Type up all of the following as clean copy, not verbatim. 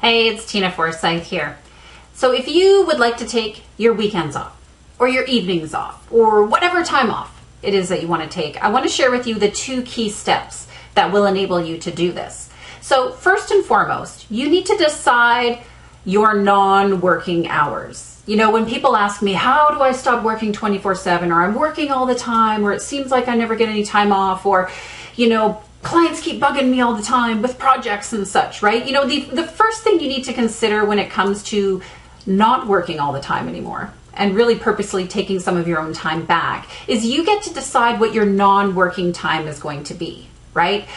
Hey, it's Tina Forsyth here. So if you would like to take your weekends off, or your evenings off, or whatever time off it is that you want to take, I want to share with you the 2 key steps that will enable you to do this. So first and foremost, you need to decide your non-working hours. You know, when people ask me, how do I stop working 24/7, or I'm working all the time, or it seems like I never get any time off, or, you know, clients keep bugging me all the time with projects and such, right? You know, the first thing you need to consider when it comes to not working all the time anymore and really purposely taking some of your own time back is you get to decide what your non-working time is going to be, right?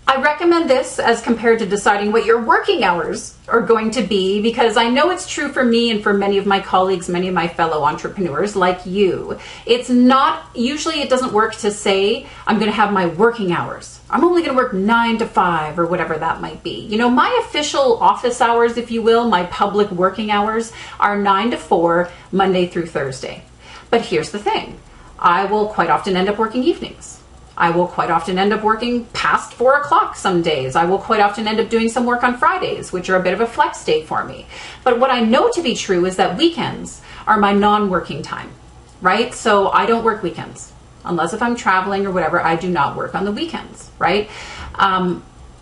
I recommend this as compared to deciding what your working hours are going to be, because I know it's true for me and for many of my colleagues, many of my fellow entrepreneurs like you. It's not, usually it doesn't work to say, I'm going to have my working hours. I'm only going to work 9 to 5 or whatever that might be. You know, my official office hours, if you will, my public working hours are 9 to 4, Monday through Thursday. But here's the thing. I will quite often end up working evenings. I will quite often end up working past 4 o'clock some days. I will quite often end up doing some work on Fridays, which are a bit of a flex day for me. But what I know to be true is that weekends are my non-working time, right? So I don't work weekends. Unless if I'm traveling or whatever, I do not work on the weekends, right?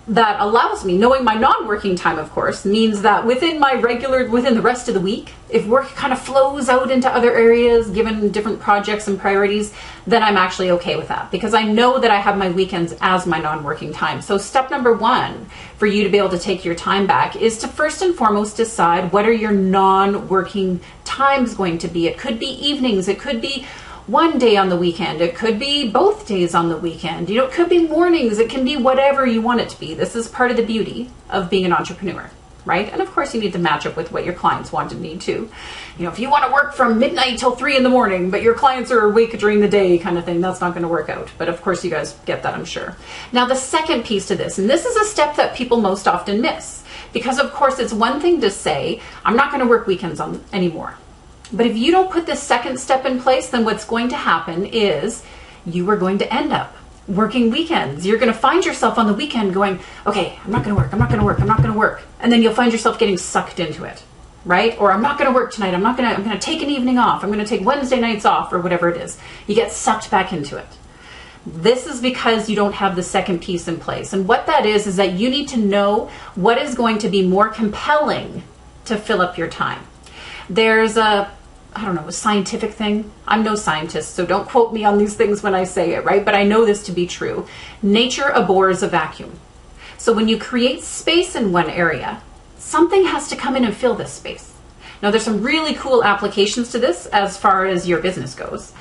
That allows me, knowing my non-working time, of course, means that within the rest of the week, if work kind of flows out into other areas, given different projects and priorities, then I'm actually okay with that, because I know that I have my weekends as my non-working time. So step number 1 for you to be able to take your time back is to first and foremost decide what are your non-working times going to be. It could be evenings, it could be one day on the weekend, it could be both days on the weekend, you know, it could be mornings, it can be whatever you want it to be. This is part of the beauty of being an entrepreneur, right? And of course you need to match up with what your clients want and need to. You know, if you want to work from midnight till 3 in the morning, but your clients are awake during the day kind of thing, that's not going to work out. But of course you guys get that, I'm sure. Now the second piece to this, and this is a step that people most often miss, because of course it's one thing to say, I'm not going to work weekends anymore. But if you don't put this second step in place, then what's going to happen is you are going to end up working weekends. You're going to find yourself on the weekend going, okay, I'm not going to work, I'm not going to work, I'm not going to work. And then you'll find yourself getting sucked into it, right? Or I'm not going to work tonight, I'm going to take an evening off, I'm going to take Wednesday nights off, or whatever it is. You get sucked back into it. This is because you don't have the second piece in place. And what that is that you need to know what is going to be more compelling to fill up your time. There's a scientific thing. I'm no scientist, so don't quote me on these things when I say it, right? But I know this to be true. Nature abhors a vacuum. So when you create space in one area, something has to come in and fill this space. Now there's some really cool applications to this as far as your business goes.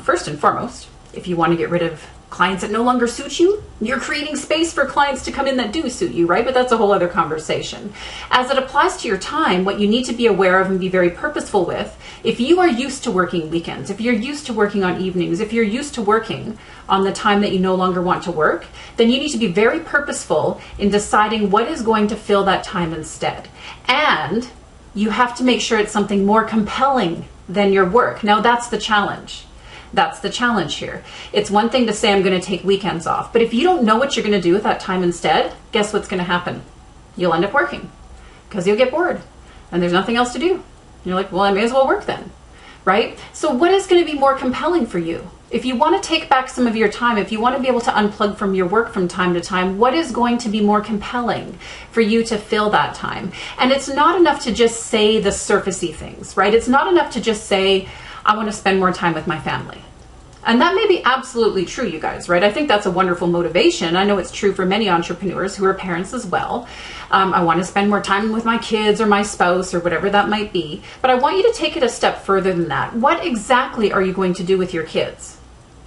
First and foremost, if you want to get rid of clients that no longer suit you, you're creating space for clients to come in that do suit you, right? But that's a whole other conversation. As it applies to your time, what you need to be aware of and be very purposeful with, if you are used to working weekends, if you're used to working on evenings, if you're used to working on the time that you no longer want to work, then you need to be very purposeful in deciding what is going to fill that time instead. And you have to make sure it's something more compelling than your work. Now that's the challenge. That's the challenge here. It's one thing to say I'm going to take weekends off, but if you don't know what you're going to do with that time instead, guess what's going to happen? You'll end up working because you'll get bored and there's nothing else to do. You're like, well, I may as well work then, right? So what is going to be more compelling for you? If you want to take back some of your time, if you want to be able to unplug from your work from time to time, what is going to be more compelling for you to fill that time? And it's not enough to just say the surfacey things, right? It's not enough to just say, I want to spend more time with my family. And that may be absolutely true, you guys, right? I think that's a wonderful motivation. I know it's true for many entrepreneurs who are parents as well. I want to spend more time with my kids or my spouse or whatever that might be. But I want you to take it a step further than that. What exactly are you going to do with your kids?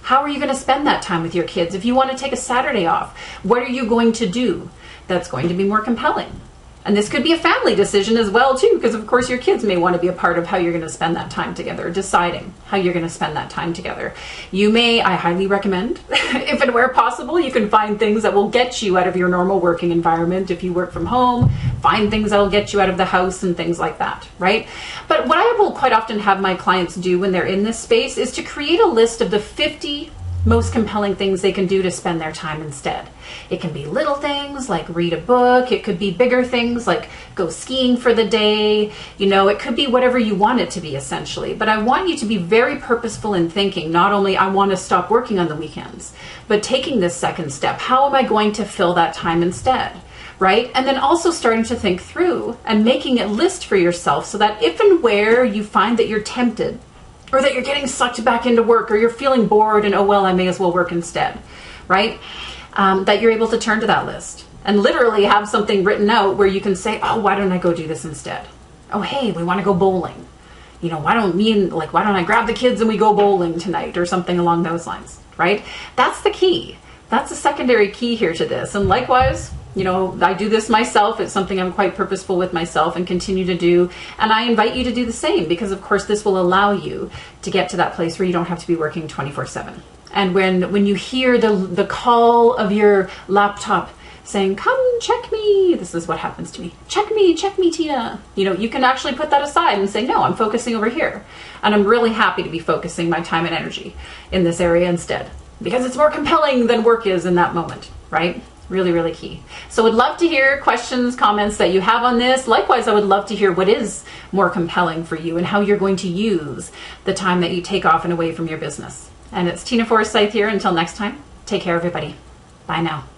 How are you going to spend that time with your kids? If you want to take a Saturday off, what are you going to do that's going to be more compelling? And this could be a family decision as well too, because of course your kids may want to be a part of how you're going to spend that time together, deciding how you're going to spend that time together. I highly recommend, if and where possible, you can find things that will get you out of your normal working environment. If you work from home, find things that will get you out of the house and things like that, right? But what I will quite often have my clients do when they're in this space is to create a list of the 50 most compelling things they can do to spend their time instead. It can be little things like read a book. It could be bigger things like go skiing for the day. It could be whatever you want it to be essentially. But I want you to be very purposeful in thinking, not only I want to stop working on the weekends, but taking this second step. How am I going to fill that time instead? Right? And then also starting to think through and making a list for yourself so that if and where you find that you're tempted or that you're getting sucked back into work or you're feeling bored and, oh, well, I may as well work instead, right? That you're able to turn to that list and literally have something written out where you can say, oh, why don't I go do this instead? Oh, hey, we want to go bowling. Why don't I grab the kids and we go bowling tonight or something along those lines, right? That's the key. That's the secondary key here to this. And likewise, I do this myself. It's something I'm quite purposeful with myself and continue to do. And I invite you to do the same because, of course, this will allow you to get to that place where you don't have to be working 24/7. And when you hear the call of your laptop saying, come check me, this is what happens to me. Check me, Tina. You can actually put that aside and say, no, I'm focusing over here. And I'm really happy to be focusing my time and energy in this area instead because it's more compelling than work is in that moment, right? Really, really key. So would love to hear questions, comments that you have on this. Likewise, I would love to hear what is more compelling for you and how you're going to use the time that you take off and away from your business. And it's Tina Forsyth here. Until next time, take care, everybody. Bye now.